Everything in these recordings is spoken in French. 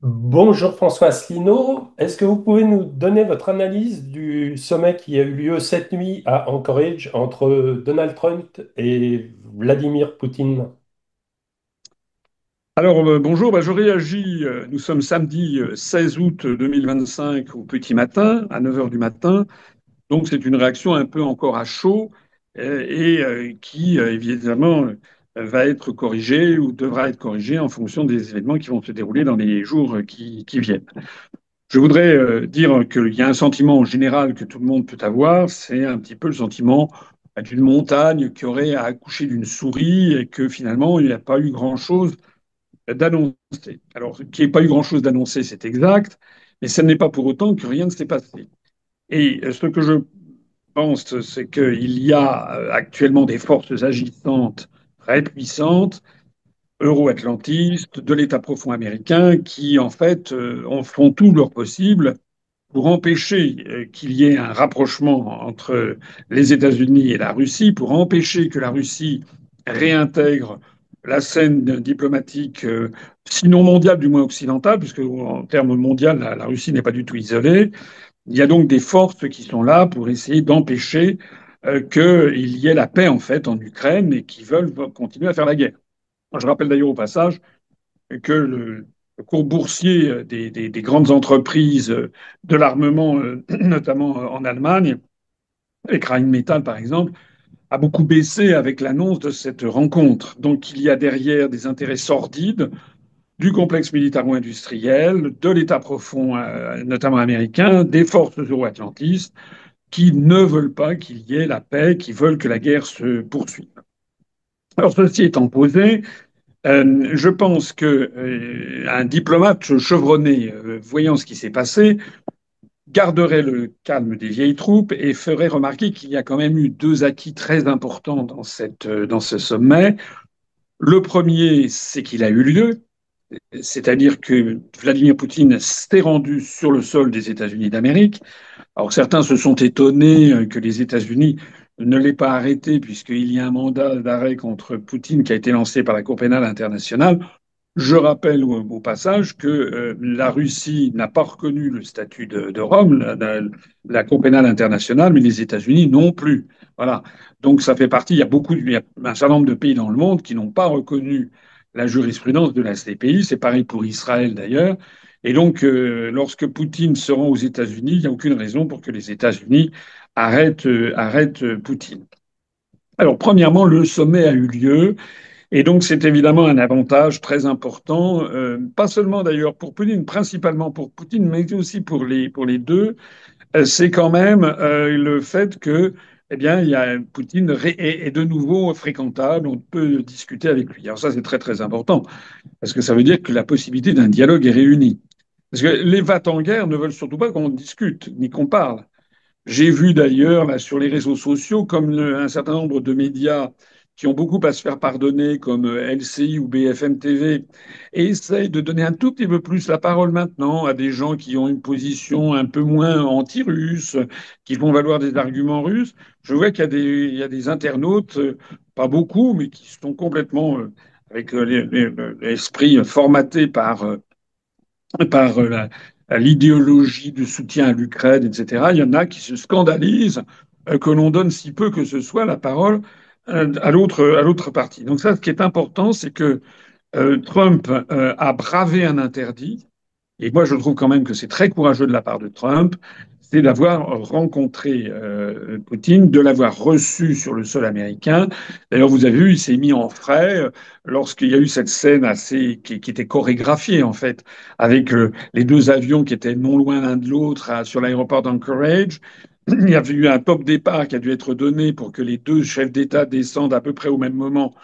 Bonjour François Asselineau, est-ce que vous pouvez nous donner votre analyse du sommet qui a eu lieu cette nuit à Anchorage entre Donald Trump et Vladimir Poutine? Alors, bonjour, je réagis. Nous sommes samedi 16 août 2025 au petit matin, à 9 heures du matin. Donc, c'est une réaction un peu encore à chaud qui, évidemment, va être corrigée ou devra être corrigée en fonction des événements qui vont se dérouler dans les jours qui viennent. Je voudrais dire qu'il y a un sentiment en général que tout le monde peut avoir, c'est un petit peu le sentiment d'une montagne qui aurait accouché d'une souris et que finalement, il n'y a pas eu grand-chose d'annoncer. Alors, qu'il n'y ait pas eu grand-chose d'annoncé, c'est exact, mais ce n'est pas pour autant que rien ne s'est passé. Et ce que je pense, c'est qu'il y a actuellement des forces agissantes très puissantes, euro-atlantistes, de l'État profond américain, qui en fait en font tout leur possible pour empêcher qu'il y ait un rapprochement entre les États-Unis et la Russie, pour empêcher que la Russie réintègre la scène diplomatique, sinon mondiale, du moins occidentale, puisque en termes mondiaux, la Russie n'est pas du tout isolée. Il y a donc des forces qui sont là pour essayer d'empêcher qu'il y ait la paix en fait en Ukraine et qui veulent continuer à faire la guerre. Je rappelle d'ailleurs au passage que le cours boursier des grandes entreprises de l'armement, notamment en Allemagne, avec Rheinmetall par exemple, a beaucoup baissé avec l'annonce de cette rencontre. Donc il y a derrière des intérêts sordides du complexe militaro-industriel, de l'État profond, notamment américain, des forces euro-atlantistes, qui ne veulent pas qu'il y ait la paix, qui veulent que la guerre se poursuive. Alors ceci étant posé, je pense que un diplomate chevronné, voyant ce qui s'est passé, garderait le calme des vieilles troupes et ferait remarquer qu'il y a quand même eu deux acquis très importants dans ce sommet. Le premier, c'est qu'il a eu lieu, c'est-à-dire que Vladimir Poutine s'est rendu sur le sol des États-Unis d'Amérique. Alors certains se sont étonnés que les États-Unis ne l'aient pas arrêté puisqu'il y a un mandat d'arrêt contre Poutine qui a été lancé par la Cour pénale internationale. Je rappelle au passage que la Russie n'a pas reconnu le statut de Rome, la Cour pénale internationale, mais les États-Unis non plus. Voilà. Donc ça fait partie. Il y a un certain nombre de pays dans le monde qui n'ont pas reconnu la jurisprudence de la CPI. C'est pareil pour Israël d'ailleurs. Et donc, lorsque Poutine se rend aux États-Unis, il n'y a aucune raison pour que les États-Unis arrêtent Poutine. Alors, premièrement, le sommet a eu lieu. Et donc, c'est évidemment un avantage très important, pas seulement d'ailleurs pour Poutine, principalement pour Poutine, mais aussi pour les deux. C'est quand même le fait que, eh bien, il y a, est de nouveau fréquentable, on peut discuter avec lui. Alors ça, c'est très très important, parce que ça veut dire que la possibilité d'un dialogue est réunie. Parce que les va-t-en-guerre ne veulent surtout pas qu'on discute, ni qu'on parle. J'ai vu d'ailleurs là, sur les réseaux sociaux, comme un certain nombre de médias qui ont beaucoup à se faire pardonner, comme LCI ou BFM TV, et essayent de donner un tout petit peu plus la parole maintenant à des gens qui ont une position un peu moins anti-russe, qui font valoir des arguments russes. Je vois il y a des internautes, pas beaucoup, mais qui sont complètement avec l'esprit formaté par l'idéologie de soutien à l'Ukraine, etc. Il y en a qui se scandalisent que l'on donne si peu que ce soit la parole à l'autre partie. Donc ça, ce qui est important, c'est que Trump a bravé un interdit. Et moi, je trouve quand même que c'est très courageux de la part de Trump, c'est d'avoir rencontré Poutine, de l'avoir reçu sur le sol américain. D'ailleurs, vous avez vu, il s'est mis en frais lorsqu'il y a eu cette scène qui était chorégraphiée en fait, avec les deux avions qui étaient non loin l'un de l'autre sur l'aéroport d'Anchorage. Il y avait eu un top départ qui a dû être donné pour que les deux chefs d'État descendent à peu près au même moment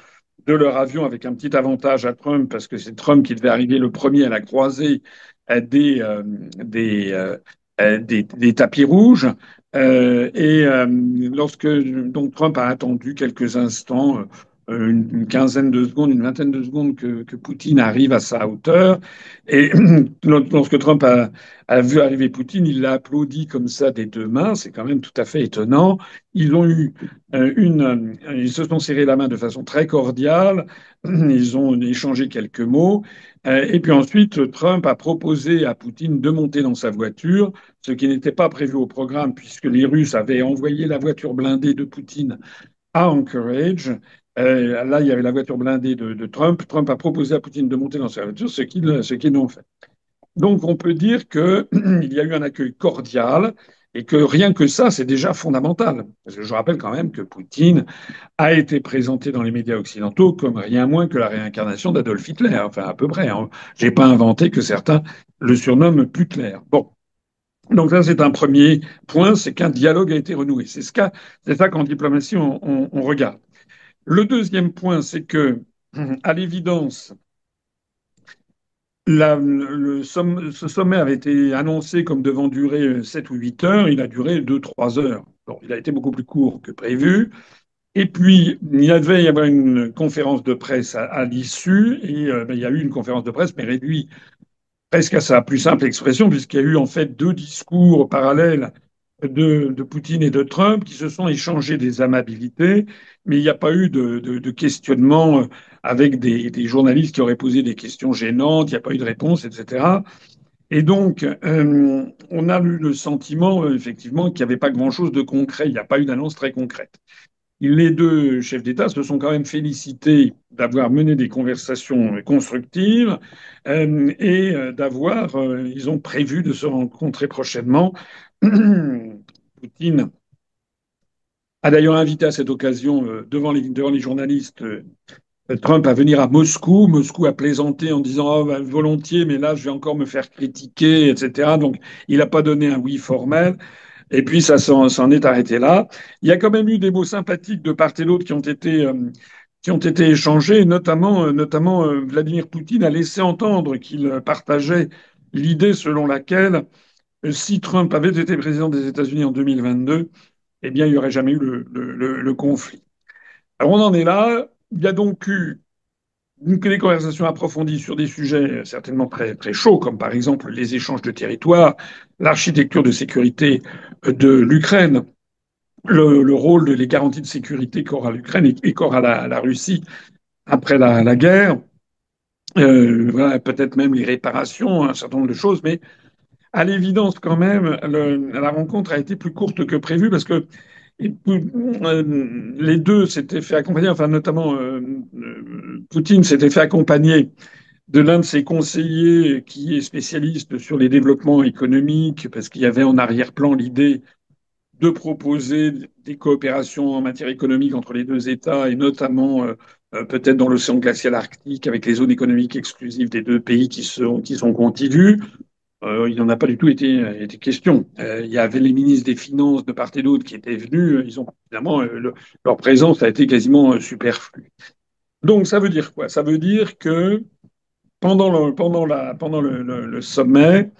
de leur avion avec un petit avantage à Trump parce que c'est Trump qui devait arriver le premier à la croisée des, euh, des, des tapis rouges. Lorsque donc Trump a attendu quelques instants, une quinzaine de secondes, une vingtaine de secondes que Poutine arrive à sa hauteur. Et lorsque Trump a vu arriver Poutine, il l'a applaudi comme ça des deux mains. C'est quand même tout à fait étonnant. Ils ont eu ils se sont serrés la main de façon très cordiale. Ils ont échangé quelques mots. Et puis ensuite, Trump a proposé à Poutine de monter dans sa voiture, ce qui n'était pas prévu au programme, puisque les Russes avaient envoyé la voiture blindée de Poutine à Anchorage. Là, il y avait la voiture blindée de Trump. Trump a proposé à Poutine de monter dans sa voiture, ce qu'ils l'ont fait. Donc, on peut dire qu'il y a eu un accueil cordial et que rien que ça, c'est déjà fondamental. Parce que je rappelle quand même que Poutine a été présenté dans les médias occidentaux comme rien moins que la réincarnation d'Adolf Hitler, enfin à peu près. Hein. J'ai pas inventé que certains le surnomment Putler. Bon. Donc ça, c'est un premier point, c'est qu'un dialogue a été renoué. C'est ça qu'en diplomatie, on regarde. Le deuxième point, c'est que, à l'évidence, ce sommet avait été annoncé comme devant durer 7 ou 8 heures. Il a duré 2, 3 heures. Bon, il a été beaucoup plus court que prévu. Et puis, il devait y avoir une conférence de presse à l'issue. Et ben, il y a eu une conférence de presse, mais réduite presque à sa plus simple expression, puisqu'il y a eu en fait deux discours parallèles de Poutine et de Trump qui se sont échangés des amabilités, mais il n'y a pas eu de questionnement avec des journalistes qui auraient posé des questions gênantes, il n'y a pas eu de réponse, etc. Et donc, on a eu le sentiment, effectivement, qu'il n'y avait pas grand-chose de concret, il n'y a pas eu d'annonce très concrète. Les deux chefs d'État se sont quand même félicités d'avoir mené des conversations constructives ils ont prévu de se rencontrer prochainement. Poutine a d'ailleurs invité à cette occasion, devant les journalistes, Trump à venir à Moscou. Moscou a plaisanté en disant oh, bah, volontiers, mais là, je vais encore me faire critiquer, etc. Donc, il n'a pas donné un oui formel. Et puis, ça s'en est arrêté là. Il y a quand même eu des mots sympathiques de part et d'autre qui ont été échangés, notamment Vladimir Poutine a laissé entendre qu'il partageait l'idée selon laquelle si Trump avait été président des États-Unis en 2022, eh bien, il n'y aurait jamais eu le conflit. Alors, on en est là. Il y a donc eu des conversations approfondies sur des sujets certainement très, très chauds, comme par exemple les échanges de territoires, l'architecture de sécurité de l'Ukraine, le rôle des garanties de sécurité qu'aura l'Ukraine et qu'aura la Russie après la guerre, voilà, peut-être même les réparations, un certain nombre de choses, mais à l'évidence quand même, la rencontre a été plus courte que prévu parce que les deux s'étaient fait accompagner, enfin notamment Poutine s'était fait accompagner de l'un de ses conseillers qui est spécialiste sur les développements économiques, parce qu'il y avait en arrière-plan l'idée de proposer des coopérations en matière économique entre les deux États, et notamment peut-être dans l'océan glacial arctique, avec les zones économiques exclusives des deux pays qui sont contigus. Il n'en a pas du tout été question. Il y avait les ministres des Finances de part et d'autre qui étaient venus. Ils ont évidemment leur présence a été quasiment superflue. Donc ça veut dire quoi? Ça veut dire que pendant le sommet,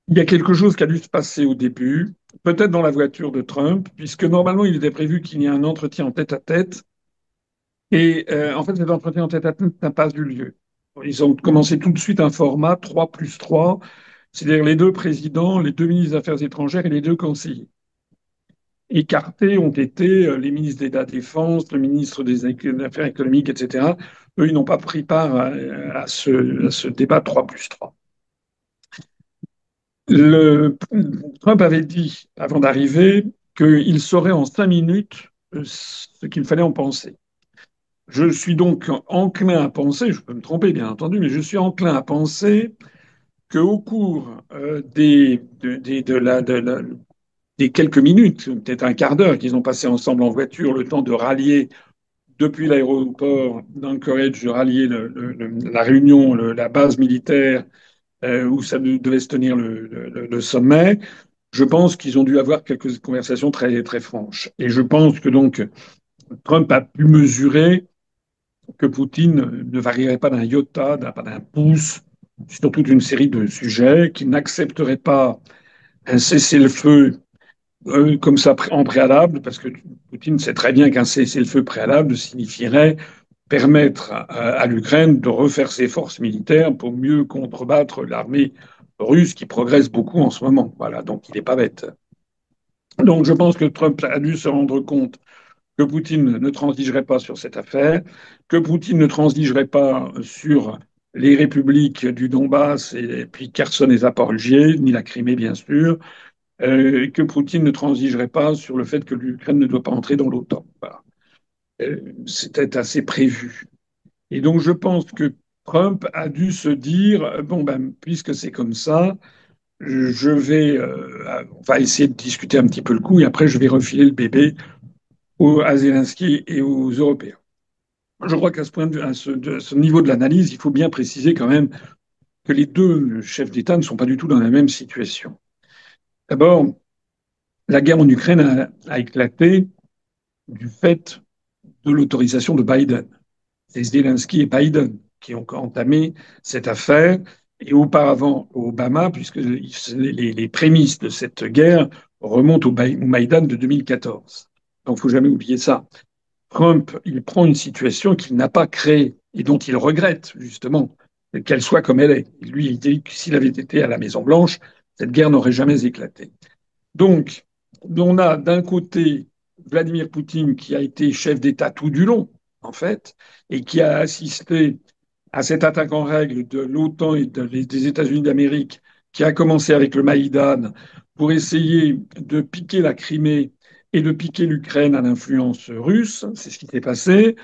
il y a quelque chose qui a dû se passer au début, peut-être dans la voiture de Trump, puisque normalement il était prévu qu'il y ait un entretien en tête-à-tête. Et en fait, cet entretien en tête-à-tête n'a pas eu lieu. Ils ont commencé tout de suite un format 3 plus 3, c'est-à-dire les deux présidents, les deux ministres des Affaires étrangères et les deux conseillers. Écartés ont été les ministres de la Défense, le ministre des Affaires économiques, etc. Eux, ils n'ont pas pris part à ce débat 3 plus 3. Le, Trump avait dit, avant d'arriver, qu'il saurait en 5 minutes ce qu'il fallait en penser. Je suis donc enclin à penser, je peux me tromper bien entendu, mais je suis enclin à penser qu'au cours des quelques minutes, peut-être un quart d'heure qu'ils ont passé ensemble en voiture, le temps de rallier depuis l'aéroport d'Anchorage, de rallier la réunion, la base militaire où ça devait se tenir le sommet, je pense qu'ils ont dû avoir quelques conversations très, très franches. Et je pense que donc Trump a pu mesurer que Poutine ne varierait pas d'un iota, pas d'un pouce, sur toute une série de sujets, qu'il n'accepterait pas un cessez-le-feu comme ça en préalable, parce que Poutine sait très bien qu'un cessez-le-feu préalable signifierait permettre à l'Ukraine de refaire ses forces militaires pour mieux contrebattre l'armée russe qui progresse beaucoup en ce moment. Voilà, donc il n'est pas bête. Donc je pense que Trump a dû se rendre compte que Poutine ne transigerait pas sur cette affaire, que Poutine ne transigerait pas sur les républiques du Donbass et puis Kherson et Zaporijie, ni la Crimée bien sûr, que Poutine ne transigerait pas sur le fait que l'Ukraine ne doit pas entrer dans l'OTAN. Voilà. C'était assez prévu. Et donc je pense que Trump a dû se dire bon ben puisque c'est comme ça, je vais on va essayer de discuter un petit peu le coup et après je vais refiler le bébé à Zelensky et aux Européens. Je crois qu'à ce point de vue, à ce niveau de l'analyse, il faut bien préciser quand même que les deux chefs d'État ne sont pas du tout dans la même situation. D'abord, la guerre en Ukraine a éclaté du fait de l'autorisation de Biden. C'est Zelensky et Biden qui ont entamé cette affaire, et auparavant Obama, puisque les prémices de cette guerre remontent au Maïdan de 2014. Donc, il ne faut jamais oublier ça. Trump, il prend une situation qu'il n'a pas créée et dont il regrette justement qu'elle soit comme elle est. Lui, il dit que s'il avait été à la Maison-Blanche, cette guerre n'aurait jamais éclaté. Donc, on a d'un côté Vladimir Poutine qui a été chef d'État tout du long, en fait, et qui a assisté à cette attaque en règle de l'OTAN et des États-Unis d'Amérique, qui a commencé avec le Maïdan pour essayer de piquer la Crimée et de piquer l'Ukraine à l'influence russe. C'est ce qui s'est passé.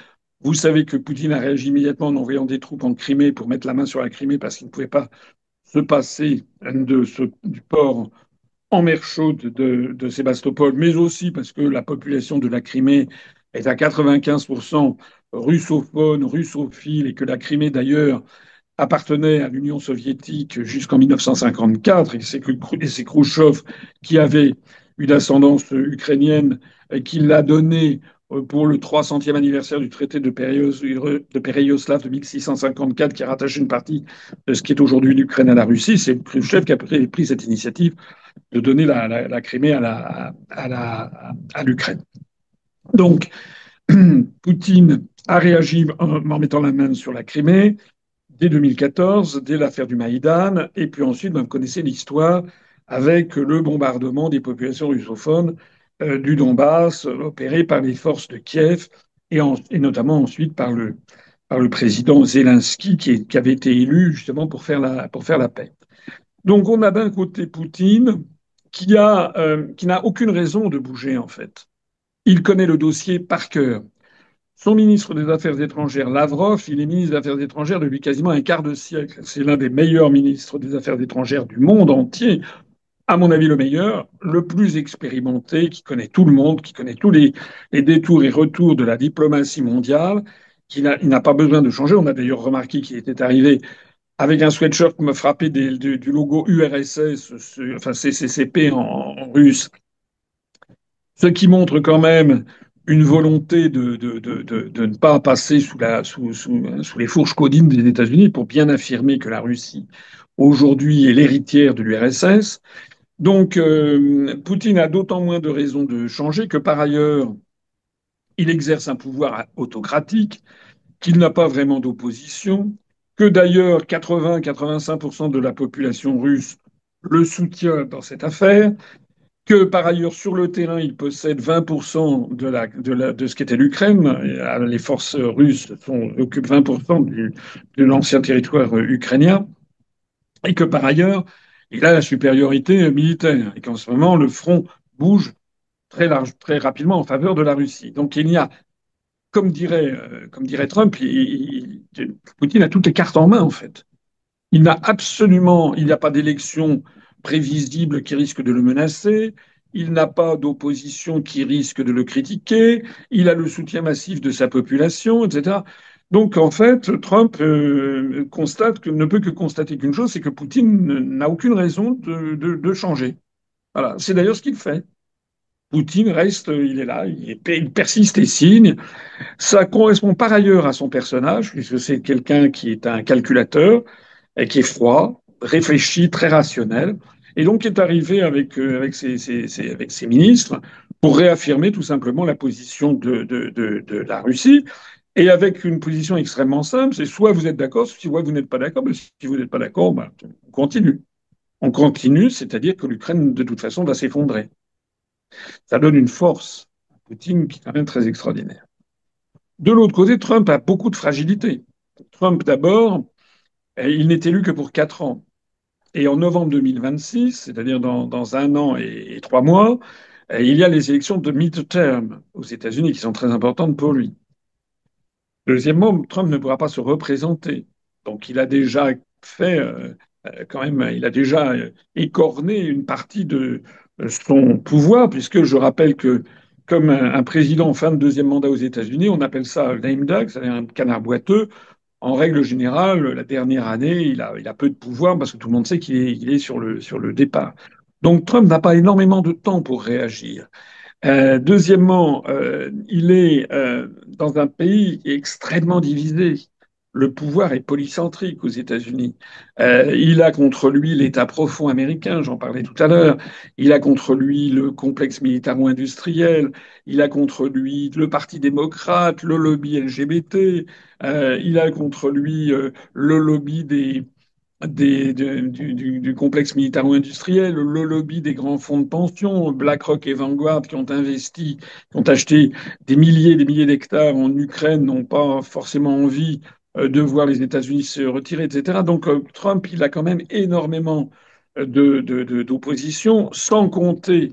Vous savez que Poutine a réagi immédiatement en envoyant des troupes en Crimée pour mettre la main sur la Crimée parce qu'il ne pouvait pas se passer du port en mer chaude de Sébastopol, mais aussi parce que la population de la Crimée est à 95% russophone, russophile, et que la Crimée d'ailleurs appartenait à l'Union soviétique jusqu'en 1954, et c'est Khrouchtchev qui avait une ascendance ukrainienne et qui l'a donné pour le 300e anniversaire du traité de Péréoslav de 1654, qui a rattaché une partie de ce qui est aujourd'hui l'Ukraine à la Russie. C'est Khrouchtchev qui a pris cette initiative de donner la Crimée à l'Ukraine. Donc, Poutine a réagi en mettant la main sur la Crimée dès 2014, dès l'affaire du Maïdan, et puis ensuite, vous connaissez l'histoire avec le bombardement des populations russophones du Donbass, opéré par les forces de Kiev, et notamment ensuite par le président Zelensky, qui avait été élu justement pour faire la paix. Donc on a d'un côté Poutine qui n'a aucune raison de bouger en fait. Il connaît le dossier par cœur. Son ministre des Affaires étrangères, Lavrov, il est ministre des Affaires étrangères depuis quasiment un quart de siècle. C'est l'un des meilleurs ministres des Affaires étrangères du monde entier. À mon avis, le meilleur, le plus expérimenté, qui connaît tout le monde, qui connaît tous les détours et retours de la diplomatie mondiale, il n'a pas besoin de changer. On a d'ailleurs remarqué qu'il était arrivé avec un sweatshirt me frappé du logo URSS, enfin CCCP en russe, ce qui montre quand même une volonté de ne pas passer sous les fourches codines des États-Unis pour bien affirmer que la Russie aujourd'hui est l'héritière de l'URSS. Donc Poutine a d'autant moins de raisons de changer que par ailleurs, il exerce un pouvoir autocratique, qu'il n'a pas vraiment d'opposition, que d'ailleurs 80-85% de la population russe le soutient dans cette affaire, que par ailleurs sur le terrain il possède 20% de ce qu'était l'Ukraine. Les forces russes occupent 20% de l'ancien territoire ukrainien, et que par ailleurs il a la supériorité militaire, et qu'en ce moment le front bouge très rapidement en faveur de la Russie. Donc il y a comme dirait Trump, Poutine a toutes les cartes en main, en fait. Il n'y a pas d'élection prévisible qui risque de le menacer. Il n'a pas d'opposition qui risque de le critiquer. Il a le soutien massif de sa population, etc. Donc, en fait, Trump ne peut que constater qu'une chose, c'est que Poutine n'a aucune raison de changer. Voilà. C'est d'ailleurs ce qu'il fait. Poutine reste, il est là, il persiste et signe. Ça correspond par ailleurs à son personnage, puisque c'est quelqu'un qui est un calculateur, et qui est froid, réfléchi, très rationnel. Et donc, il est arrivé avec ses ministres pour réaffirmer tout simplement la position de la Russie. Et avec une position extrêmement simple, c'est soit vous êtes d'accord, soit vous n'êtes pas d'accord. Mais si vous n'êtes pas d'accord, ben, on continue. On continue, c'est-à-dire que l'Ukraine, de toute façon, va s'effondrer. Ça donne une force à Poutine qui est quand même très extraordinaire. De l'autre côté, Trump a beaucoup de fragilités. Trump, d'abord, il n'est élu que pour 4 ans. Et en novembre 2026, c'est-à-dire dans 1 an et 3 mois, il y a les élections de midterm aux États-Unis qui sont très importantes pour lui. Deuxièmement, Trump ne pourra pas se représenter. Donc il a déjà fait, quand même, il a déjà écorné une partie de son pouvoir, puisque je rappelle que comme un président en fin de deuxième mandat aux États-Unis, on appelle ça lame duck, c'est-à-dire un canard boiteux. En règle générale, la dernière année, il a peu de pouvoir parce que tout le monde sait qu'il est sur le départ. Donc Trump n'a pas énormément de temps pour réagir. Deuxièmement, il est dans un pays extrêmement divisé. Le pouvoir est polycentrique aux États-Unis. Il a contre lui l'État profond américain, j'en parlais tout à l'heure. Il a contre lui le complexe militaro-industriel. Il a contre lui le Parti démocrate, le lobby LGBT. Il a contre lui le lobby du complexe militaro-industriel, le lobby des grands fonds de pension, BlackRock et Vanguard qui ont investi, qui ont acheté des milliers d'hectares en Ukraine, n'ont pas forcément envie de voir les États-Unis se retirer, etc. Donc Trump, il a quand même énormément d'opposition, sans compter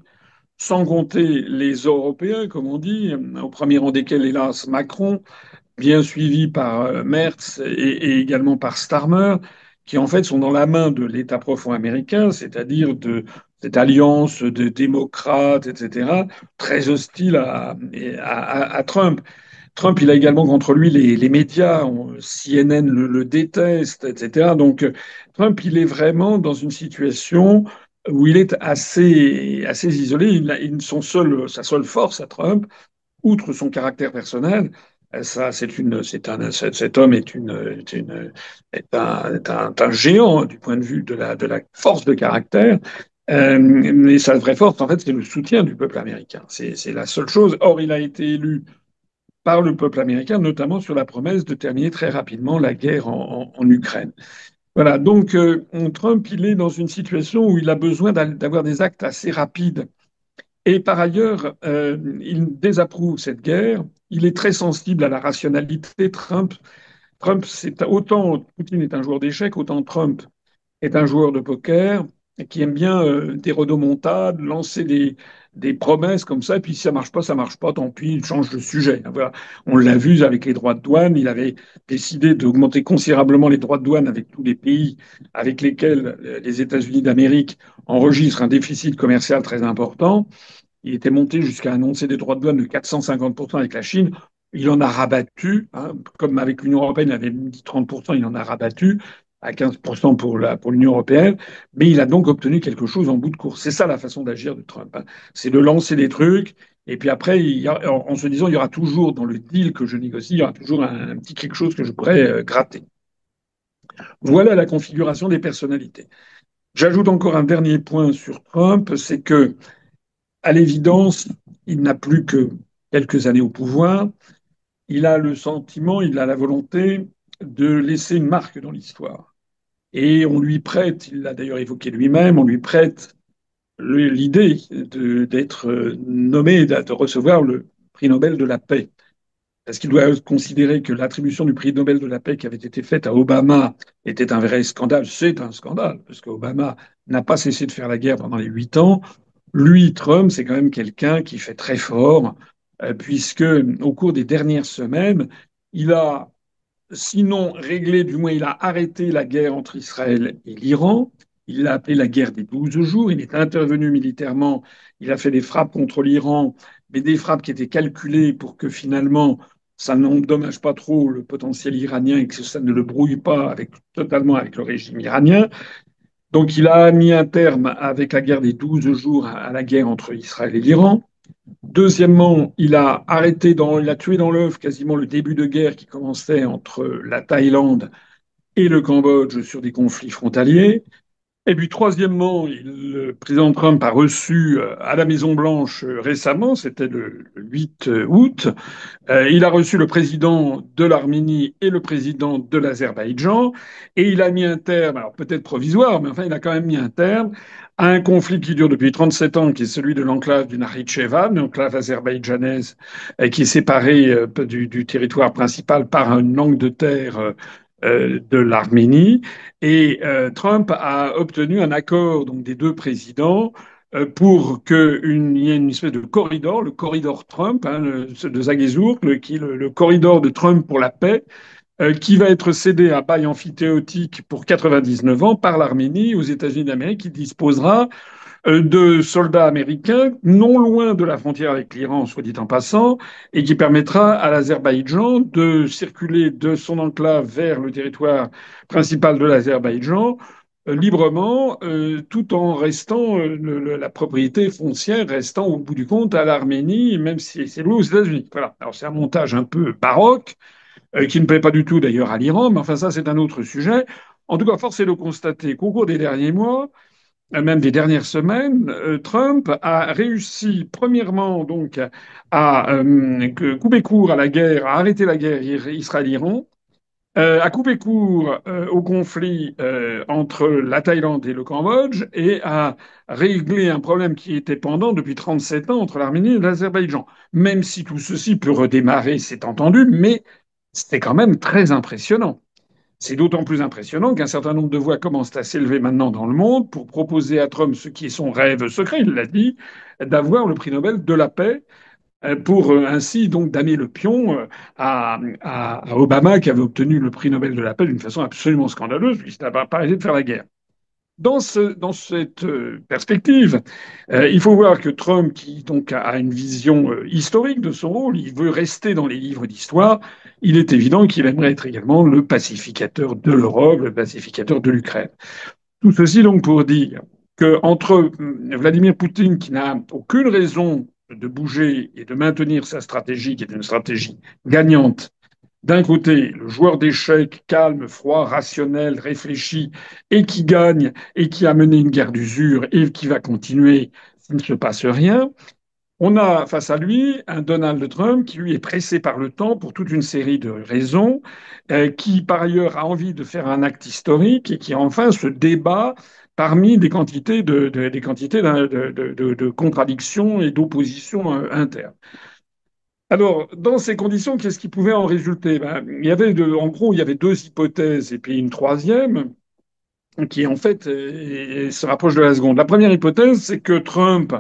les Européens, comme on dit, au premier rang desquels, hélas, Macron, bien suivi par Merz et également par Starmer, qui en fait sont dans la main de l'État profond américain, c'est-à-dire de cette alliance de démocrates, etc., très hostile à Trump. Trump, il a également contre lui les médias, CNN le déteste, etc. Donc Trump, il est vraiment dans une situation où il est assez isolé. Sa seule force à Trump, outre son caractère personnel, ça, cet homme est un géant du point de vue de la force de caractère. Mais sa vraie force, en fait, c'est le soutien du peuple américain. C'est la seule chose. Or, il a été élu par le peuple américain, notamment sur la promesse de terminer très rapidement la guerre en Ukraine. Voilà, donc Trump, il est dans une situation où il a besoin d'avoir des actes assez rapides et par ailleurs, il désapprouve cette guerre. Il est très sensible à la rationalité. Trump, c'est autant Poutine est un joueur d'échecs, autant Trump est un joueur de poker qui aime bien des rodomontades, lancer des promesses comme ça, et puis si ça marche pas, tant pis, il change de sujet. Voilà. On l'a vu avec les droits de douane, il avait décidé d'augmenter considérablement les droits de douane avec tous les pays avec lesquels les États-Unis d'Amérique enregistrent un déficit commercial très important. Il était monté jusqu'à annoncer des droits de douane de 450% avec la Chine. Il en a rabattu, hein, comme avec l'Union européenne, il avait dit 30%, il en a rabattu à 15% pour l'Union européenne. Mais il a donc obtenu quelque chose en bout de course. C'est ça la façon d'agir de Trump. Hein. C'est de lancer des trucs. Et puis après, en se disant, il y aura toujours, dans le deal que je négocie, il y aura toujours un petit quelque chose que je pourrais gratter. Voilà la configuration des personnalités. J'ajoute encore un dernier point sur Trump, c'est que à l'évidence, il n'a plus que quelques années au pouvoir. Il a le sentiment, il a la volonté de laisser une marque dans l'histoire. Et on lui prête, il l'a d'ailleurs évoqué lui-même, on lui prête l'idée d'être nommé, de recevoir le prix Nobel de la paix. Parce qu'il doit considérer que l'attribution du prix Nobel de la paix qui avait été faite à Obama était un vrai scandale. C'est un scandale, parce qu'Obama n'a pas cessé de faire la guerre pendant les 8 ans. Lui, Trump, c'est quand même quelqu'un qui fait très fort, puisque au cours des dernières semaines, il a, sinon réglé, du moins il a arrêté la guerre entre Israël et l'Iran. Il l'a appelé la guerre des 12 jours. Il est intervenu militairement. Il a fait des frappes contre l'Iran, mais des frappes qui étaient calculées pour que finalement ça n'endommage pas trop le potentiel iranien et que ça ne le brouille pas totalement avec le régime iranien. Donc il a mis un terme avec la guerre des 12 jours à la guerre entre Israël et l'Iran. Deuxièmement, il a tué dans l'œuf quasiment le début de guerre qui commençait entre la Thaïlande et le Cambodge sur des conflits frontaliers. Et puis, troisièmement, le président Trump a reçu à la Maison-Blanche récemment, c'était le 8 août, il a reçu le président de l'Arménie et le président de l'Azerbaïdjan, et il a mis un terme, alors peut-être provisoire, mais enfin, il a quand même mis un terme à un conflit qui dure depuis 37 ans, qui est celui de l'enclave du Nakhichevan, l'enclave azerbaïdjanaise, qui est séparée du territoire principal par une langue de terre de l'Arménie. Et Trump a obtenu un accord donc des deux présidents pour qu'il y ait une espèce de corridor, le corridor Trump, hein, de Zagezurk, qui est le corridor de Trump pour la paix, qui va être cédé à bail amphithéotique pour 99 ans par l'Arménie aux États-Unis d'Amérique, qui disposera de soldats américains non loin de la frontière avec l'Iran, soit dit en passant, et qui permettra à l'Azerbaïdjan de circuler de son enclave vers le territoire principal de l'Azerbaïdjan librement, tout en restant la propriété foncière restant au bout du compte à l'Arménie, même si c'est loué aux États-Unis. Voilà. Alors c'est un montage un peu baroque, qui ne plaît pas du tout d'ailleurs à l'Iran, mais enfin ça c'est un autre sujet. En tout cas, force est de constater qu'au cours des derniers mois, même des dernières semaines, Trump a réussi premièrement donc à couper court à la guerre, à arrêter la guerre Israël-Iran, à couper court au conflit entre la Thaïlande et le Cambodge et à régler un problème qui était pendant depuis 37 ans entre l'Arménie et l'Azerbaïdjan. Même si tout ceci peut redémarrer, c'est entendu, mais c'était quand même très impressionnant. C'est d'autant plus impressionnant qu'un certain nombre de voix commencent à s'élever maintenant dans le monde pour proposer à Trump ce qui est son rêve secret, il l'a dit, d'avoir le prix Nobel de la paix pour ainsi donc damer le pion à Obama qui avait obtenu le prix Nobel de la paix d'une façon absolument scandaleuse puisqu'il n'a pas arrêté de faire la guerre. Dans cette perspective, il faut voir que Trump, qui donc a une vision historique de son rôle, il veut rester dans les livres d'histoire, il est évident qu'il aimerait être également le pacificateur de l'Europe, le pacificateur de l'Ukraine. Tout ceci donc pour dire que entre Vladimir Poutine, qui n'a aucune raison de bouger et de maintenir sa stratégie, qui est une stratégie gagnante, d'un côté, le joueur d'échecs calme, froid, rationnel, réfléchi, et qui gagne, et qui a mené une guerre d'usure, et qui va continuer s'il ne se passe rien. On a face à lui un Donald Trump qui, lui, est pressé par le temps pour toute une série de raisons, qui, par ailleurs, a envie de faire un acte historique et qui, enfin, se débat parmi des quantités de contradictions et d'oppositions internes. Alors, dans ces conditions, qu'est-ce qui pouvait en résulter? Ben, en gros, il y avait deux hypothèses et puis une troisième qui, en fait, se rapproche de la seconde. La première hypothèse, c'est que Trump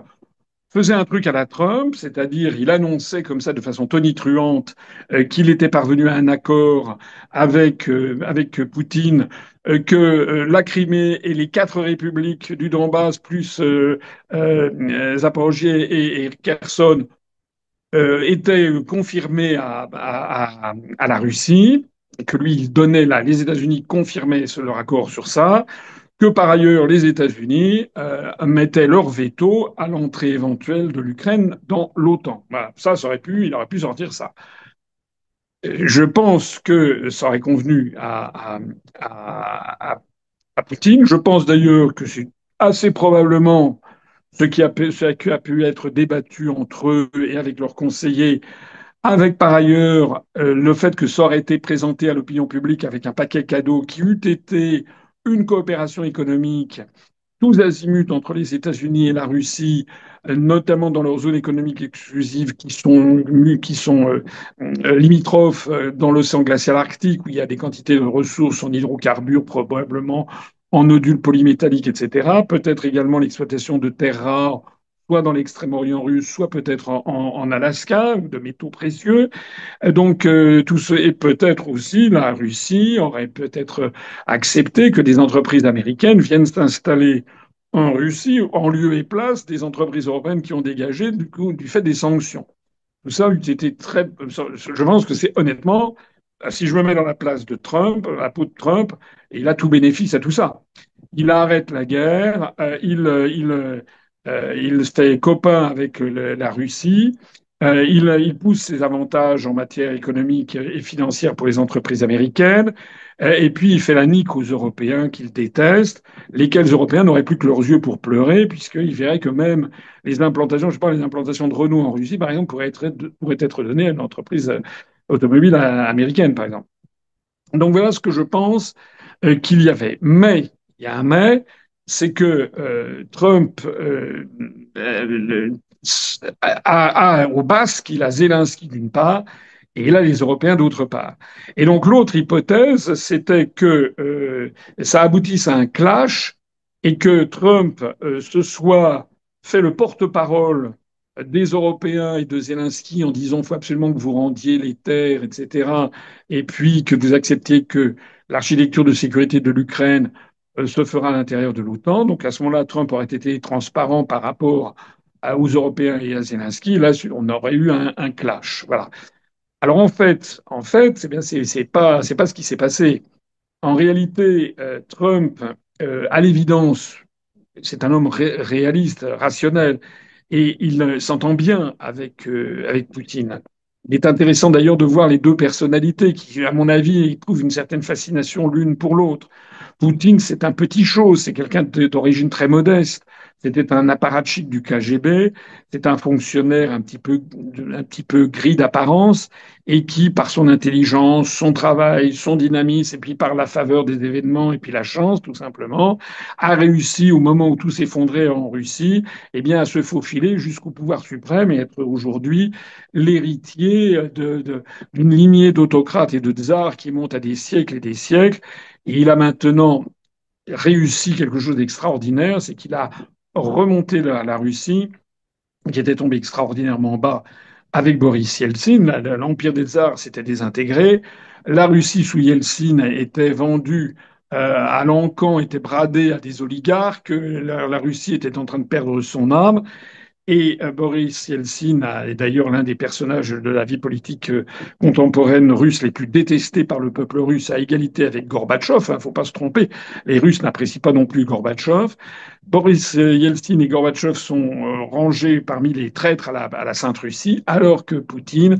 faisait un truc à la Trump, c'est-à-dire il annonçait comme ça de façon tonitruante qu'il était parvenu à un accord avec Poutine, que la Crimée et les quatre républiques du Donbass, plus Zaporozhye et Kherson, était confirmé à la Russie, que lui, il donnait là, les États-Unis confirmaient leur accord sur ça, que par ailleurs, les États-Unis mettaient leur veto à l'entrée éventuelle de l'Ukraine dans l'OTAN. Voilà, il aurait pu sortir ça. Je pense que ça aurait convenu à Poutine. Je pense d'ailleurs que c'est assez probablement ce qui a pu être débattu entre eux et avec leurs conseillers avec par ailleurs le fait que ça aurait été présenté à l'opinion publique avec un paquet cadeau qui eût été une coopération économique tous azimuts entre les États-Unis et la Russie, notamment dans leurs zones économiques exclusives qui sont limitrophes dans l'océan glacial arctique, où il y a des quantités de ressources en hydrocarbures, probablement en nodules polymétalliques, etc. Peut-être également l'exploitation de terres rares, soit dans l'extrême-orient russe, soit peut-être en Alaska, ou de métaux précieux. Donc, tout ce, et peut-être aussi la Russie aurait peut-être accepté que des entreprises américaines viennent s'installer en Russie en lieu et place des entreprises européennes qui ont dégagé du fait des sanctions. Tout ça eût été très. Je pense que c'est honnêtement, si je me mets dans la place de Trump, la peau de Trump, il a tout bénéfice à tout ça. Il arrête la guerre, il fait copain avec la Russie, Il pousse ses avantages en matière économique et financière pour les entreprises américaines. Et puis, il fait la nique aux Européens qu'il déteste, lesquels Européens n'auraient plus que leurs yeux pour pleurer, puisqu'ils verraient que même les implantations, je sais pas, les implantations de Renault en Russie, par exemple, pourraient être données à une entreprise automobile américaine, par exemple. Donc voilà ce que je pense qu'il y avait. Mais, il y a un mais, c'est que Trump au Basque, il a Zelensky d'une part, et il a les Européens d'autre part. Et donc l'autre hypothèse, c'était que ça aboutisse à un clash et que Trump se soit fait le porte-parole des Européens et de Zelensky en disant il faut absolument que vous rendiez les terres, etc., et puis que vous acceptiez que l'architecture de sécurité de l'Ukraine se fera à l'intérieur de l'OTAN. Donc à ce moment-là, Trump aurait été transparent par rapport aux Européens et à Zelensky. Là, on aurait eu un clash. Voilà. Alors en fait, c'est pas ce qui s'est passé. En réalité, Trump, à l'évidence, c'est un homme réaliste, rationnel, et il s'entend bien avec Poutine. Il est intéressant d'ailleurs de voir les deux personnalités qui, à mon avis, éprouvent une certaine fascination l'une pour l'autre. Poutine, c'est un petit chose, c'est quelqu'un d'origine très modeste. C'était un apparatchik du KGB, c'est un fonctionnaire un petit peu gris d'apparence et qui, par son intelligence, son travail, son dynamisme, et puis par la faveur des événements et puis la chance, tout simplement, a réussi au moment où tout s'effondrait en Russie, eh bien, à se faufiler jusqu'au pouvoir suprême et être aujourd'hui l'héritier d'une lignée d'autocrates et de tsars qui monte à des siècles et des siècles. Et il a maintenant réussi quelque chose d'extraordinaire, c'est qu'il a remonté la Russie, qui était tombée extraordinairement bas avec Boris Yeltsin. L'empire des tsars s'était désintégré. La Russie sous Yeltsin était vendue à l'encan, était bradée à des oligarques. La Russie était en train de perdre son âme. Et Boris Yeltsin est d'ailleurs l'un des personnages de la vie politique contemporaine russe les plus détestés par le peuple russe, à égalité avec Gorbatchev. Il ne faut pas se tromper. Les Russes n'apprécient pas non plus Gorbatchev. Boris Yeltsin et Gorbatchev sont rangés parmi les traîtres à la Sainte-Russie, alors que Poutine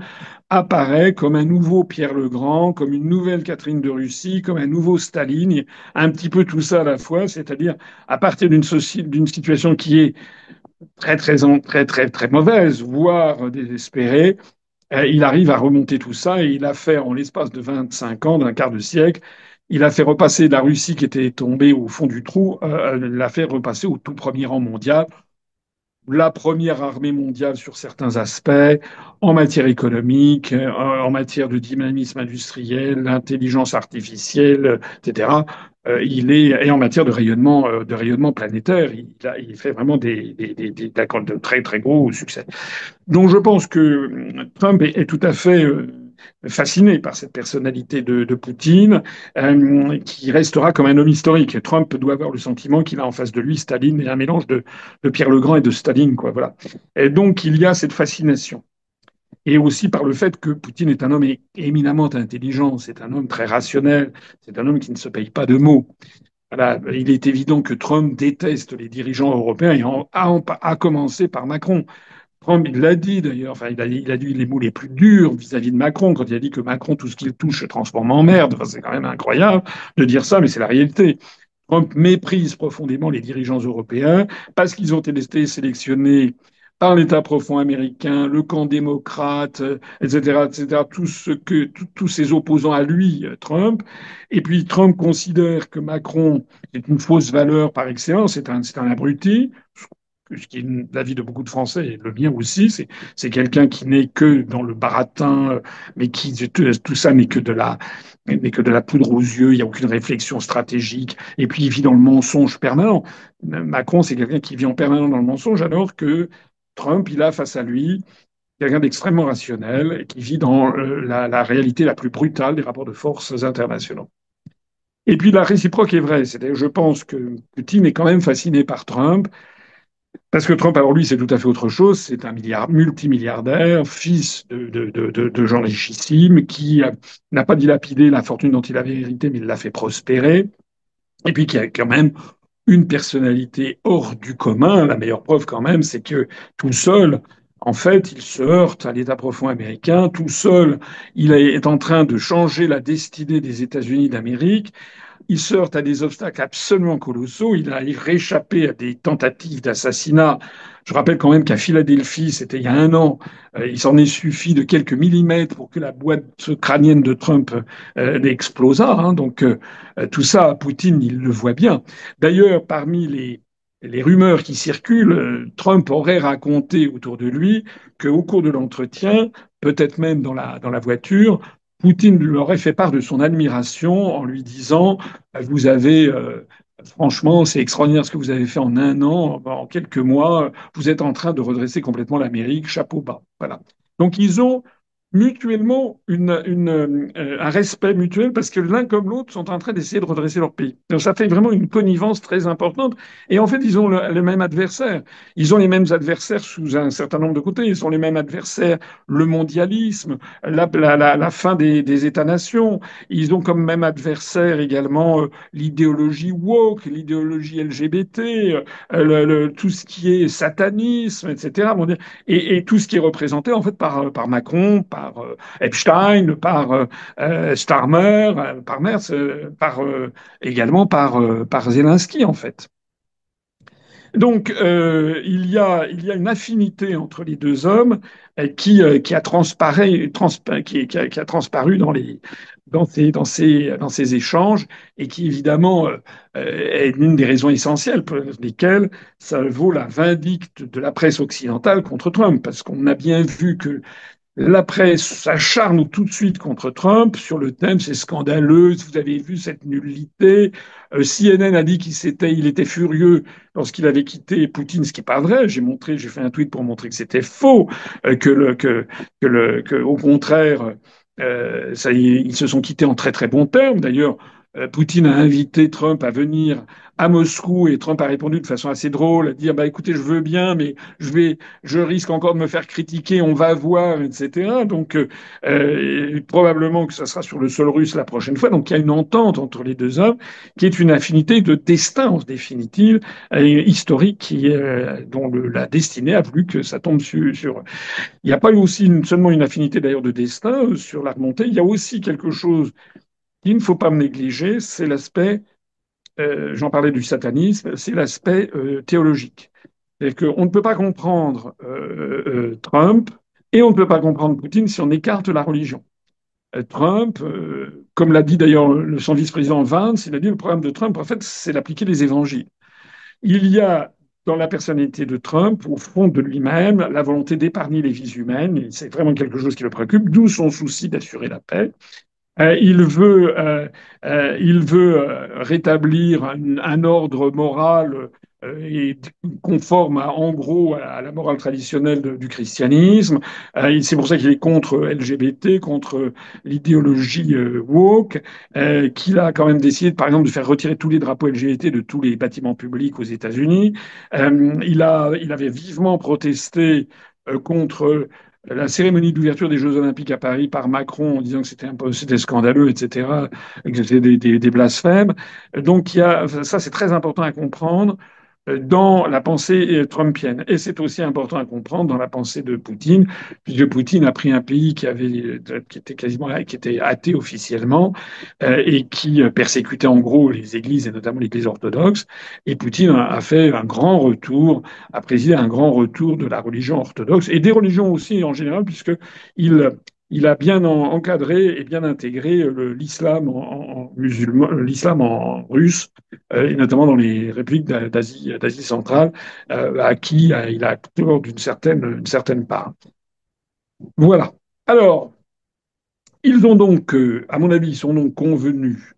apparaît comme un nouveau Pierre le Grand, comme une nouvelle Catherine de Russie, comme un nouveau Staline, un petit peu tout ça à la fois, c'est-à-dire à partir d'une situation qui est très mauvaise, voire désespérée. Il arrive à remonter tout ça et il a fait, en l'espace de 25 ans, d'un quart de siècle, il a fait repasser la Russie qui était tombée au fond du trou, l'a fait repasser au tout premier rang mondial, la première armée mondiale sur certains aspects, en matière économique, en matière de dynamisme industriel, d'intelligence artificielle, etc. Et en matière de rayonnement planétaire, il fait vraiment de très très gros succès. Donc je pense que Trump est tout à fait fasciné par cette personnalité de Poutine, qui restera comme un homme historique. Trump doit avoir le sentiment qu'il a en face de lui Staline et un mélange de Pierre le Grand et de Staline, quoi. Voilà. Et donc il y a cette fascination. Et aussi par le fait que Poutine est un homme éminemment intelligent, c'est un homme très rationnel, c'est un homme qui ne se paye pas de mots. Voilà, il est évident que Trump déteste les dirigeants européens, et à commencer par Macron. Trump, il l'a dit d'ailleurs, enfin, il a dit les mots les plus durs vis-à-vis de Macron, quand il a dit que Macron, tout ce qu'il touche, se transforme en merde. Enfin, c'est quand même incroyable de dire ça, mais c'est la réalité. Trump méprise profondément les dirigeants européens parce qu'ils ont été sélectionnés par l'État profond américain, le camp démocrate, etc., etc., tous ses opposants à lui, Trump. Et puis Trump considère que Macron est une fausse valeur par excellence, c'est un abruti, ce qui est l'avis de beaucoup de Français, et le mien aussi, c'est quelqu'un qui n'est que dans le baratin, mais qui tout ça n'est que de la poudre aux yeux, il n'y a aucune réflexion stratégique, et puis il vit dans le mensonge permanent. Macron, c'est quelqu'un qui vit en permanence dans le mensonge, alors que Trump, il a face à lui quelqu'un d'extrêmement rationnel, et qui vit dans la réalité la plus brutale des rapports de forces internationaux. Et puis la réciproque est vraie, c'est-à-dire je pense que Poutine est quand même fasciné par Trump, parce que Trump, alors lui, c'est tout à fait autre chose. C'est un multimilliardaire, fils de gens richissimes, qui n'a pas dilapidé la fortune dont il avait hérité, mais il l'a fait prospérer. Et puis qui a quand même une personnalité hors du commun. La meilleure preuve, quand même, c'est que tout seul, En fait, il se heurte à l'État profond américain. Tout seul, est en train de changer la destinée des États-Unis d'Amérique. Il se heurte à des obstacles absolument colossaux. Il a réchappé à des tentatives d'assassinat. Je rappelle quand même qu'à Philadelphie, c'était il y a un an, il s'en est suffi de quelques millimètres pour que la boîte crânienne de Trump explosât. Hein. Donc tout ça, Poutine, il le voit bien. D'ailleurs, parmi les rumeurs qui circulent, Trump aurait raconté autour de lui qu'au cours de l'entretien, peut-être même dans la voiture, Poutine lui aurait fait part de son admiration en lui disant vous avez, franchement, c'est extraordinaire ce que vous avez fait en un an, en quelques mois. Vous êtes en train de redresser complètement l'Amérique, chapeau bas. Voilà. Donc ils ont mutuellement un respect mutuel parce que l'un comme l'autre sont en train d'essayer de redresser leur pays. Donc ça fait vraiment une connivence très importante. Et en fait, ils ont le même adversaire. Ils ont les mêmes adversaires sous un certain nombre de côtés. Ils ont les mêmes adversaires, le mondialisme, la fin des États-nations. Ils ont comme même adversaire également l'idéologie woke, l'idéologie LGBT, tout ce qui est satanisme, etc. Et tout ce qui est représenté en fait par Macron, par Epstein, par Starmer, par Merz, également par Zelensky en fait. Donc, il y a une affinité entre les deux hommes qui a qui a transparu dans ces échanges et qui, évidemment, est l'une des raisons essentielles pour lesquelles ça vaut la vindicte de la presse occidentale contre Trump. Parce qu'on a bien vu que la presse s'acharne tout de suite contre Trump sur le thème, c'est scandaleux, vous avez vu cette nullité. CNN a dit il était furieux lorsqu'il avait quitté Poutine, ce qui n'est pas vrai. J'ai fait un tweet pour montrer que c'était faux, au contraire, ils se sont quittés en très très bons termes. D'ailleurs, Poutine a invité Trump à venir à Moscou et Trump a répondu de façon assez drôle, à dire bah écoutez, je veux bien, mais je risque encore de me faire critiquer, on va voir, etc. Donc probablement que ça sera sur le sol russe la prochaine fois. Donc il y a une entente entre les deux hommes qui est une affinité de destin en définitive, historique, dont la destinée a voulu que ça tombe sur. Il n'y a pas eu aussi seulement une affinité d'ailleurs de destin sur la remontée, il y a aussi quelque chose qu'il ne faut pas me négliger, c'est l'aspect, j'en parlais du satanisme, c'est l'aspect théologique. C'est-à-dire qu'on ne peut pas comprendre Trump et on ne peut pas comprendre Poutine si on écarte la religion. Trump, comme l'a dit d'ailleurs son vice-président Vance, il a dit le problème de Trump, en fait, c'est d'appliquer les évangiles. Il y a dans la personnalité de Trump, au fond de lui-même, la volonté d'épargner les vies humaines, et c'est vraiment quelque chose qui le préoccupe, d'où son souci d'assurer la paix. Il veut rétablir un ordre moral et conforme en gros à la morale traditionnelle du christianisme. C'est pour ça qu'il est contre LGBT, contre l'idéologie woke, qu'il a quand même décidé, par exemple, de faire retirer tous les drapeaux LGBT de tous les bâtiments publics aux États-Unis. Il avait vivement protesté contre la cérémonie d'ouverture des Jeux Olympiques à Paris par Macron en disant que c'était scandaleux, etc., et que c'était des blasphèmes. Donc ça, c'est très important à comprendre dans la pensée trumpienne. Et c'est aussi important à comprendre dans la pensée de Poutine, puisque Poutine a pris un pays qui était athée officiellement, et qui persécutait en gros les églises, et notamment l'Église orthodoxe. Et Poutine a fait un grand retour, a présidé un grand retour de la religion orthodoxe, et des religions aussi en général, puisque il, il a bien encadré et bien intégré l'islam en musulman, l'islam en russe, et notamment dans les républiques d'Asie centrale, à qui il a accordé une certaine part. Voilà. Alors, ils ont donc, à mon avis, ils sont donc convenus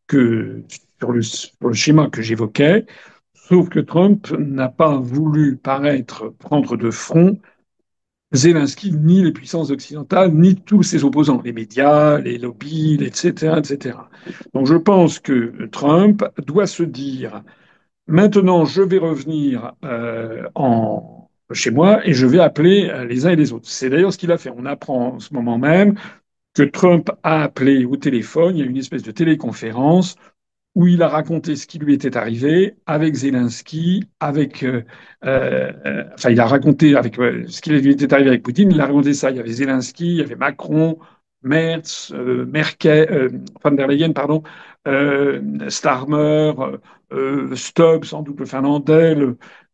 que sur le schéma que j'évoquais, sauf que Trump n'a pas voulu prendre de front Zelensky, ni les puissances occidentales, ni tous ses opposants, les médias, les lobbies, etc., etc. Donc je pense que Trump doit se dire maintenant, je vais revenir chez moi et je vais appeler les uns et les autres. C'est d'ailleurs ce qu'il a fait. On apprend en ce moment même que Trump a appelé au téléphone. Il y a une espèce de téléconférence où il a raconté ce qui lui était arrivé avec Zelensky, enfin, il a raconté avec ce qui lui était arrivé avec Poutine. Il a raconté ça. Il y avait Zelensky, il y avait Macron, Merz, Merkel, von der Leyen, pardon, Starmer, Stubb, sans doute le Finlandais,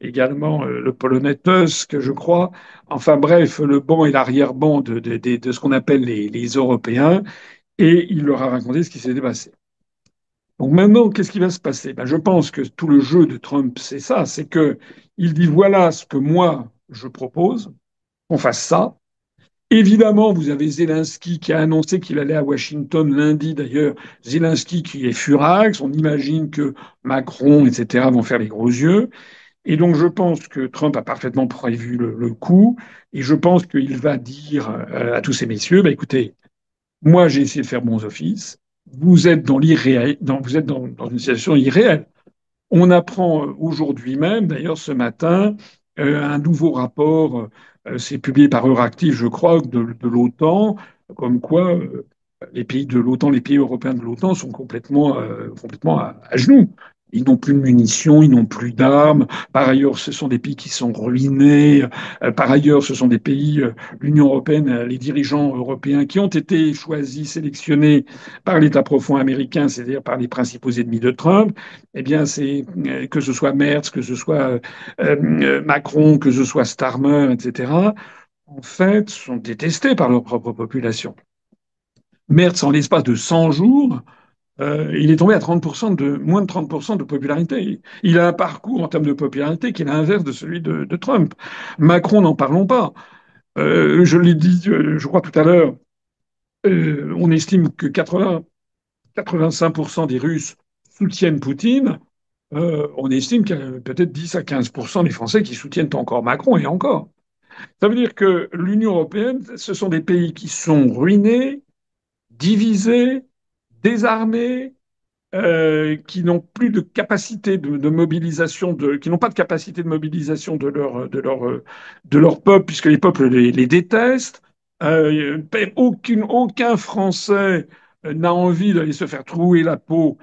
également le Polonais Tusk, je crois. Enfin bref, le banc et l'arrière-banc de ce qu'on appelle les Européens. Et il leur a raconté ce qui s'était passé. Donc maintenant, qu'est-ce qui va se passer? Ben, je pense que tout le jeu de Trump, c'est ça, c'est que il dit voilà ce que moi je propose, on fasse ça. Évidemment, vous avez Zelensky qui a annoncé qu'il allait à Washington lundi d'ailleurs. Zelensky qui est furax, on imagine que Macron, etc., vont faire les gros yeux. Et donc je pense que Trump a parfaitement prévu le coup, et je pense qu'il va dire à tous ces messieurs, ben, écoutez, moi j'ai essayé de faire bons offices, vous êtes dans l'irréel, vous êtes dans une situation irréelle. On apprend aujourd'hui même, d'ailleurs ce matin, un nouveau rapport, c'est publié par Euractiv, je crois, de l'OTAN, comme quoi les pays de l'OTAN, les pays européens de l'OTAN sont complètement à genoux. Ils n'ont plus de munitions, ils n'ont plus d'armes. Par ailleurs, ce sont des pays qui sont ruinés. Par ailleurs, ce sont des pays, l'Union européenne, les dirigeants européens qui ont été choisis, sélectionnés par l'État profond américain, c'est-à-dire par les principaux ennemis de Trump. Eh bien, c'est que ce soit Merz, que ce soit Macron, que ce soit Starmer, etc. En fait, sont détestés par leur propre population. Merz, en l'espace de 100 jours, il est tombé à 30% moins de 30% de popularité. Il a un parcours en termes de popularité qui est l'inverse de celui de Trump. Macron, n'en parlons pas. Je l'ai dit, je crois tout à l'heure, on estime que 85% des Russes soutiennent Poutine. On estime qu'il y a peut-être 10 à 15% des Français qui soutiennent encore Macron et encore. Ça veut dire que l'Union européenne, ce sont des pays qui sont ruinés, divisés, désarmés, qui n'ont plus de capacité de mobilisation, qui n'ont pas de capacité de mobilisation de leur peuple, puisque les peuples les détestent. Aucun Français n'a envie d'aller se faire trouer la peau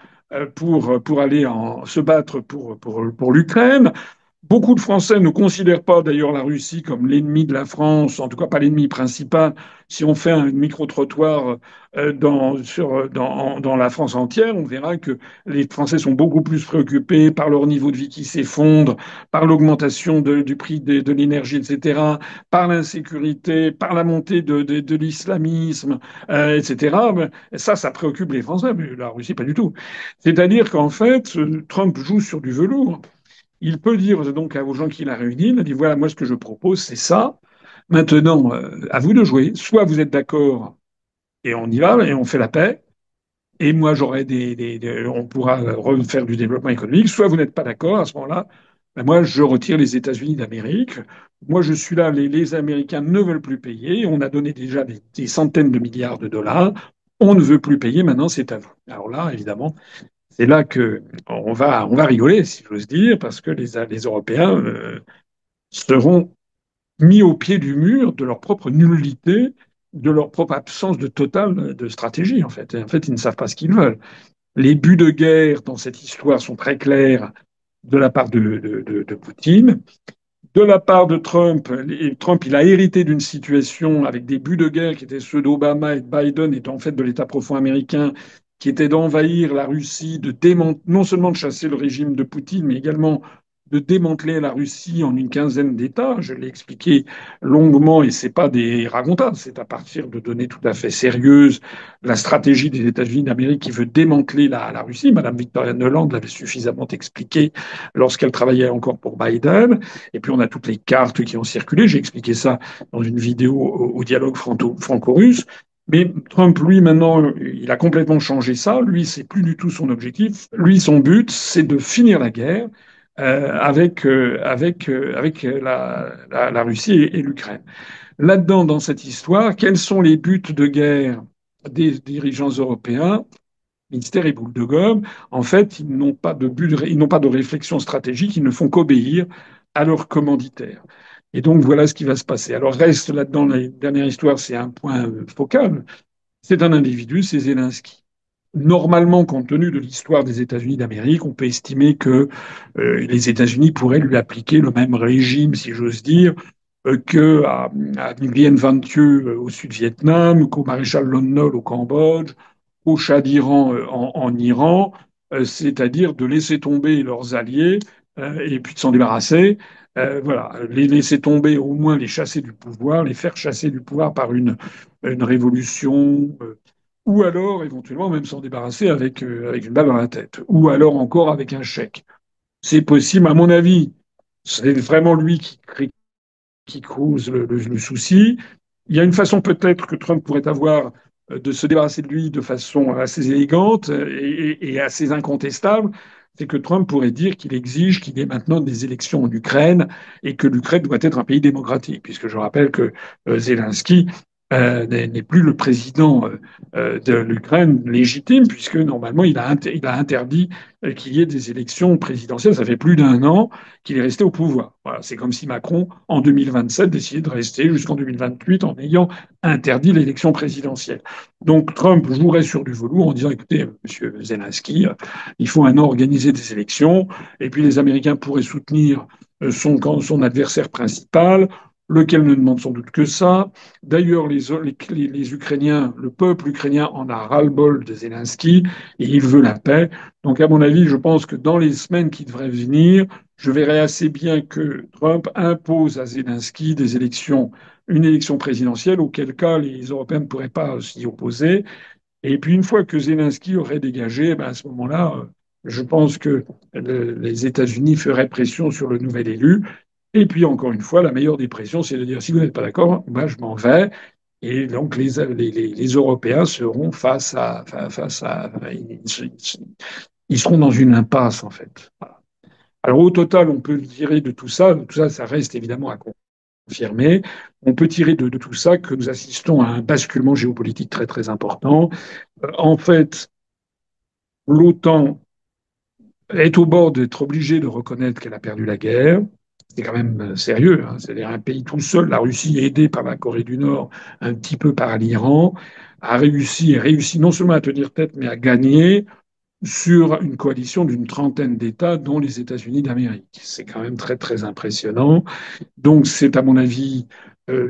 pour aller se battre pour l'Ukraine. Beaucoup de Français ne considèrent pas d'ailleurs la Russie comme l'ennemi de la France, en tout cas pas l'ennemi principal. Si on fait un micro-trottoir dans la France entière, on verra que les Français sont beaucoup plus préoccupés par leur niveau de vie qui s'effondre, par l'augmentation du prix de l'énergie, etc., par l'insécurité, par la montée de l'islamisme, etc. Ben, ça préoccupe les Français, mais la Russie, pas du tout. C'est-à-dire qu'en fait, Trump joue sur du velours. Il peut dire donc aux gens qu'il a réunis, il a dit voilà, moi ce que je propose, c'est ça. Maintenant, à vous de jouer. Soit vous êtes d'accord et on y va et on fait la paix. Et moi, j'aurai on pourra refaire du développement économique. Soit vous n'êtes pas d'accord à ce moment-là. Ben moi, je retire les États-Unis d'Amérique. Moi, je suis là. Les Américains ne veulent plus payer. On a donné déjà des centaines de milliards de dollars. On ne veut plus payer. Maintenant, c'est à vous. Alors là, évidemment, c'est là que on va rigoler, si j'ose dire, parce que les Européens seront mis au pied du mur de leur propre nullité, de leur propre absence de totale de stratégie, en fait. Et en fait, ils ne savent pas ce qu'ils veulent. Les buts de guerre dans cette histoire sont très clairs de la part de Poutine. De la part de Trump, Trump, il a hérité d'une situation avec des buts de guerre qui étaient ceux d'Obama et de Biden, et en fait de l'État profond américain, qui était d'envahir la Russie, non seulement de chasser le régime de Poutine, mais également de démanteler la Russie en une quinzaine d'États. Je l'ai expliqué longuement, et c'est pas des ragontades, c'est à partir de données tout à fait sérieuses. La stratégie des États-Unis d'Amérique qui veut démanteler la Russie. Madame Victoria Nuland l'avait suffisamment expliqué lorsqu'elle travaillait encore pour Biden. Et puis on a toutes les cartes qui ont circulé. J'ai expliqué ça dans une vidéo au dialogue franco-russe. Mais Trump, lui, maintenant, il a complètement changé ça. Lui, c'est plus du tout son objectif. Lui, son but, c'est de finir la guerre avec la Russie et l'Ukraine. Là-dedans, dans cette histoire, quels sont les buts de guerre des dirigeants européens? Ministère et boule de gomme, en fait, ils n'ont pas de but, ils n'ont pas de réflexion stratégique, ils ne font qu'obéir à leurs commanditaires. Et donc voilà ce qui va se passer. Alors reste là-dedans la dernière histoire, c'est un point focal. C'est un individu, c'est Zelensky. normalement, compte tenu de l'histoire des États-Unis d'Amérique, on peut estimer que les États-Unis pourraient lui appliquer le même régime, si j'ose dire, à Nguyen Van Thieu au Sud-Vietnam, qu'au maréchal Lon Nol au Cambodge, au Shah d'Iran en Iran, c'est-à-dire de laisser tomber leurs alliés et puis de s'en débarrasser. Voilà, les laisser tomber, au moins les chasser du pouvoir, les faire chasser du pouvoir par une révolution, ou alors éventuellement même s'en débarrasser avec une balle dans la tête, ou alors encore avec un chèque. C'est possible, à mon avis. C'est vraiment lui qui cause le souci. Il y a une façon peut-être que Trump pourrait avoir de se débarrasser de lui de façon assez élégante et assez incontestable, c'est que Trump pourrait dire qu'il exige qu'il y ait maintenant des élections en Ukraine et que l'Ukraine doit être un pays démocratique, puisque je rappelle que Zelensky n'est plus le président de l'Ukraine légitime, puisque normalement il a interdit qu'il y ait des élections présidentielles. Ça fait plus d'un an qu'il est resté au pouvoir. Voilà, c'est comme si Macron, en 2027, décidait de rester jusqu'en 2028 en ayant interdit l'élection présidentielle. Donc Trump jouerait sur du velours en disant, écoutez, Monsieur Zelensky, il faut maintenant organiser des élections, et puis les Américains pourraient soutenir son adversaire principal, lequel ne demande sans doute que ça. D'ailleurs, les Ukrainiens, le peuple ukrainien en a ras-le-bol de Zelensky et il veut la paix. Donc, à mon avis, je pense que dans les semaines qui devraient venir, je verrais assez bien que Trump impose à Zelensky une élection présidentielle, auquel cas les Européens ne pourraient pas s'y opposer. Et puis, une fois que Zelensky aurait dégagé, ben à ce moment-là, je pense que les États-Unis feraient pression sur le nouvel élu. Et puis, encore une fois, la meilleure des pressions, c'est de dire si vous n'êtes pas d'accord, ben, je m'en vais. Et donc, les Européens seront face à ils seront dans une impasse, en fait. Voilà. Alors, au total, on peut tirer de tout ça, ça reste évidemment à confirmer. On peut tirer de tout ça que nous assistons à un basculement géopolitique très, très important. En fait, l'OTAN est au bord d'être obligée de reconnaître qu'elle a perdu la guerre. C'est quand même sérieux. Hein. C'est-à-dire un pays tout seul, la Russie, aidée par la Corée du Nord, un petit peu par l'Iran, a réussi non seulement à tenir tête, mais à gagner sur une coalition d'une trentaine d'États, dont les États-Unis d'Amérique. C'est quand même très, très impressionnant. Donc, c'est, à mon avis,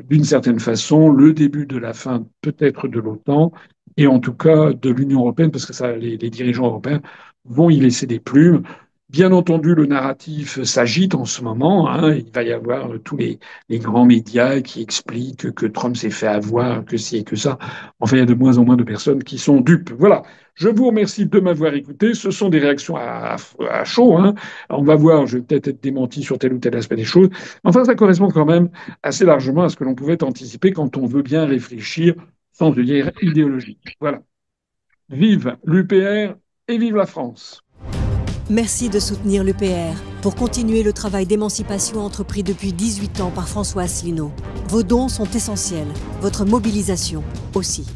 d'une certaine façon, le début de la fin, peut-être de l'OTAN, et en tout cas de l'Union européenne, parce que ça, les dirigeants européens vont y laisser des plumes. Bien entendu, le narratif s'agite en ce moment. Hein. Il va y avoir tous les grands médias qui expliquent que Trump s'est fait avoir, que ci et que ça. Enfin, il y a de moins en moins de personnes qui sont dupes. Voilà. Je vous remercie de m'avoir écouté. Ce sont des réactions à chaud. Hein. On va voir, je vais peut-être être démenti sur tel ou tel aspect des choses. Enfin, ça correspond quand même assez largement à ce que l'on pouvait anticiper quand on veut bien réfléchir sans dire idéologique. Voilà. Vive l'UPR et vive la France. Merci de soutenir l'UPR pour continuer le travail d'émancipation entrepris depuis 18 ans par François Asselineau. Vos dons sont essentiels, votre mobilisation aussi.